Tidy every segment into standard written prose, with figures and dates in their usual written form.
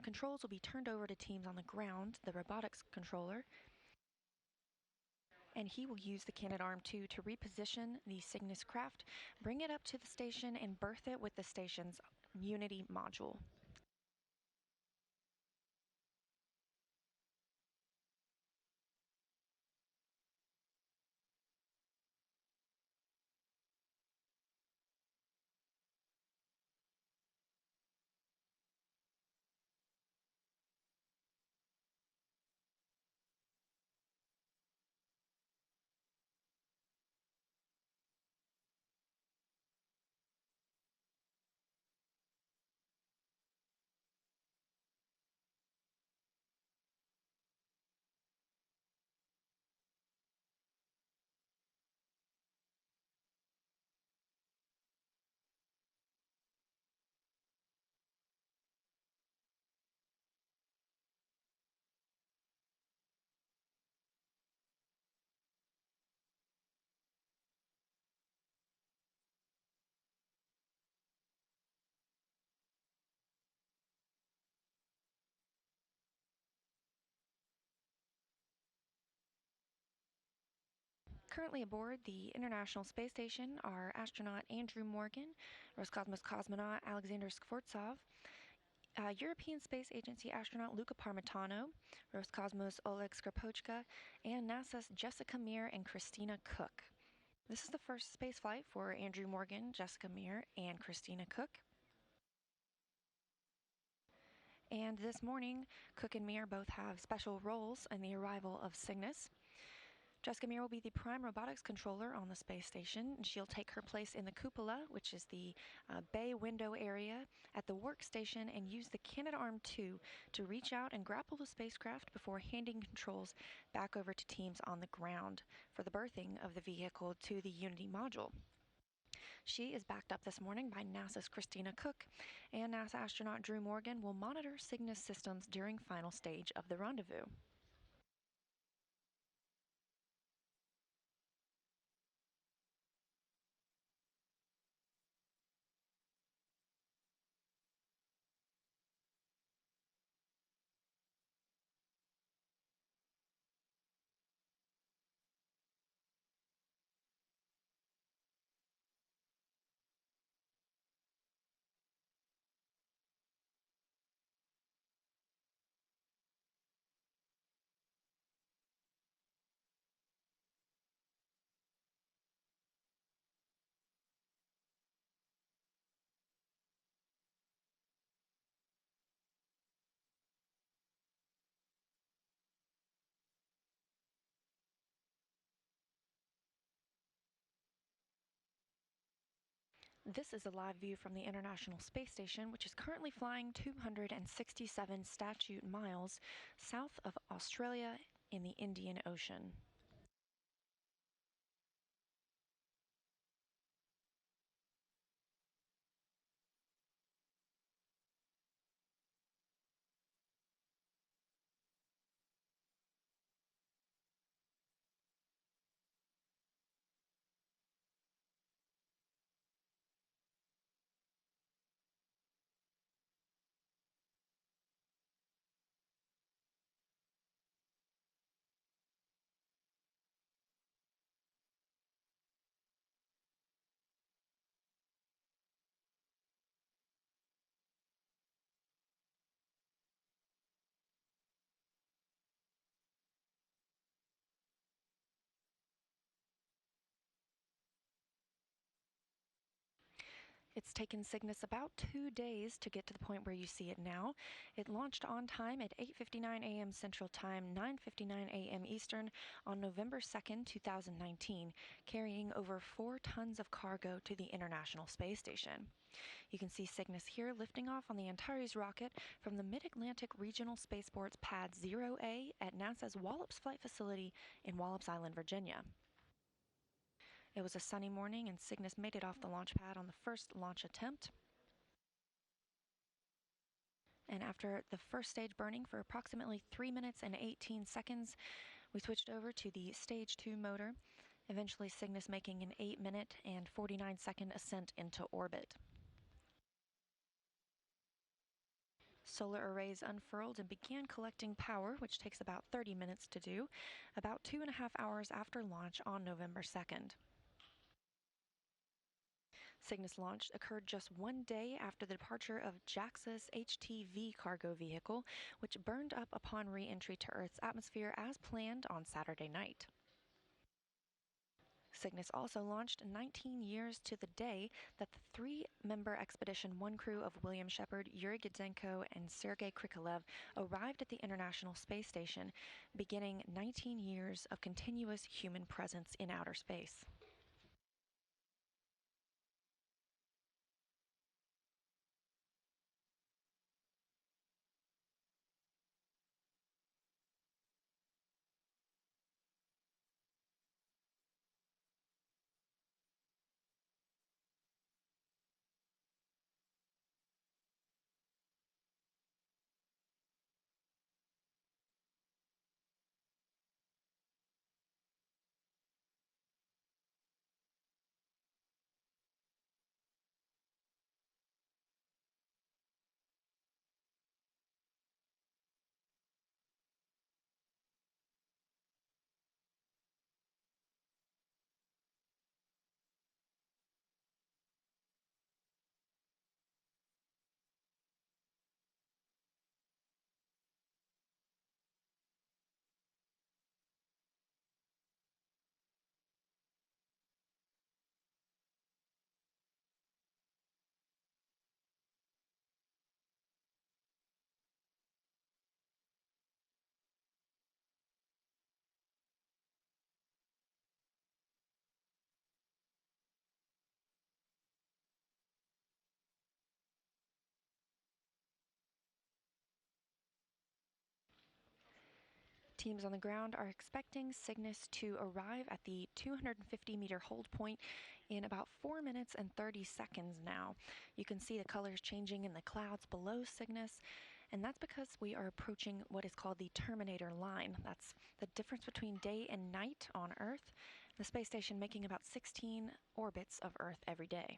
controls will be turned over to teams on the ground, the robotics controller, and he will use the Canadarm2 to reposition the Cygnus craft, bring it up to the station, and berth it with the station's Unity module. Currently aboard the International Space Station are astronaut Andrew Morgan, Roscosmos cosmonaut Alexander Skvortsov, European Space Agency astronaut Luca Parmitano, Roscosmos Oleg Skripochka, and NASA's Jessica Meir and Christina Cook. This is the first spaceflight for Andrew Morgan, Jessica Meir, and Christina Cook. And this morning, Cook and Meir both have special roles in the arrival of Cygnus. Jessica Meir will be the prime robotics controller on the space station, and she'll take her place in the cupola, which is the bay window area at the workstation, and use the Canadarm2 to reach out and grapple the spacecraft before handing controls back over to teams on the ground for the berthing of the vehicle to the Unity module. She is backed up this morning by NASA's Christina Cook, and NASA astronaut Drew Morgan will monitor Cygnus systems during final stage of the rendezvous. This is a live view from the International Space Station, which is currently flying 267 statute miles south of Australia in the Indian Ocean. It's taken Cygnus about 2 days to get to the point where you see it now. It launched on time at 8:59 a.m. Central Time, 9:59 a.m. Eastern on November 2nd, 2019, carrying over 4 tons of cargo to the International Space Station. You can see Cygnus here lifting off on the Antares rocket from the Mid-Atlantic Regional Spaceport's Pad 0A at NASA's Wallops Flight Facility in Wallops Island, Virginia. It was a sunny morning, and Cygnus made it off the launch pad on the first launch attempt. And after the first stage burning for approximately 3 minutes and 18 seconds, we switched over to the Stage 2 motor, eventually Cygnus making an 8-minute and 49-second ascent into orbit. Solar arrays unfurled and began collecting power, which takes about 30 minutes to do, about 2.5 hours after launch on November 2nd. Cygnus launch occurred just one day after the departure of JAXA's HTV cargo vehicle, which burned up upon re-entry to Earth's atmosphere as planned on Saturday night. Cygnus also launched 19 years to the day that the three-member Expedition 1 crew of William Shepard, Yuri Gidzenko, and Sergei Krikalev arrived at the International Space Station, beginning 19 years of continuous human presence in outer space. Teams on the ground are expecting Cygnus to arrive at the 250-meter hold point in about 4 minutes and 30 seconds now. You can see the colors changing in the clouds below Cygnus, and that's because we are approaching what is called the terminator line. That's the difference between day and night on Earth, the space station making about 16 orbits of Earth every day.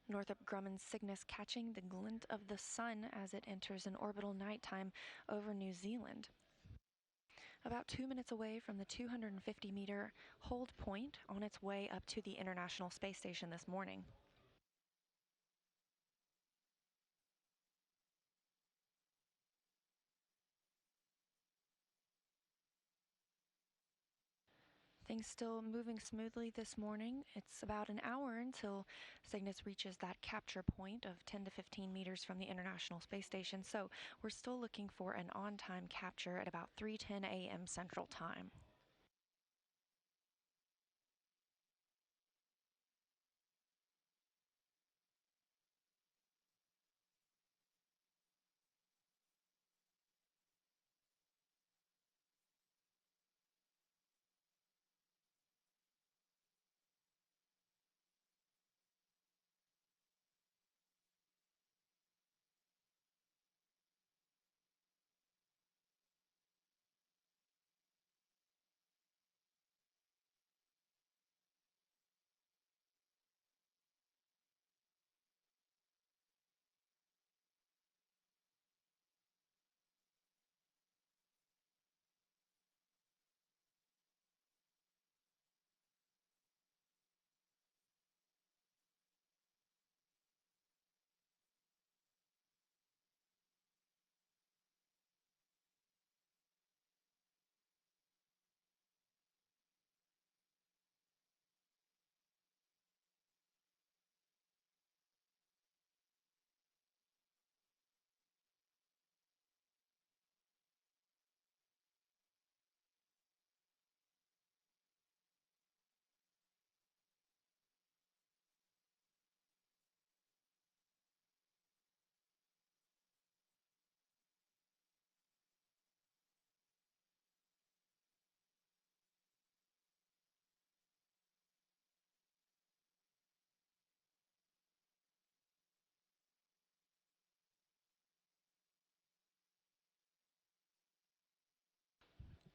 Northrop Grumman Cygnus catching the glint of the sun as it enters an orbital nighttime over New Zealand. About 2 minutes away from the 250-meter hold point on its way up to the International Space Station this morning. Everything's still moving smoothly this morning. It's about an hour until Cygnus reaches that capture point of 10 to 15 meters from the International Space Station, so we're still looking for an on-time capture at about 3:10 a.m. Central Time.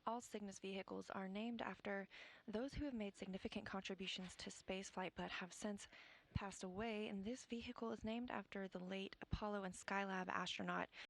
All Cygnus vehicles are named after those who have made significant contributions to spaceflight but have since passed away, and this vehicle is named after the late Apollo and Skylab astronaut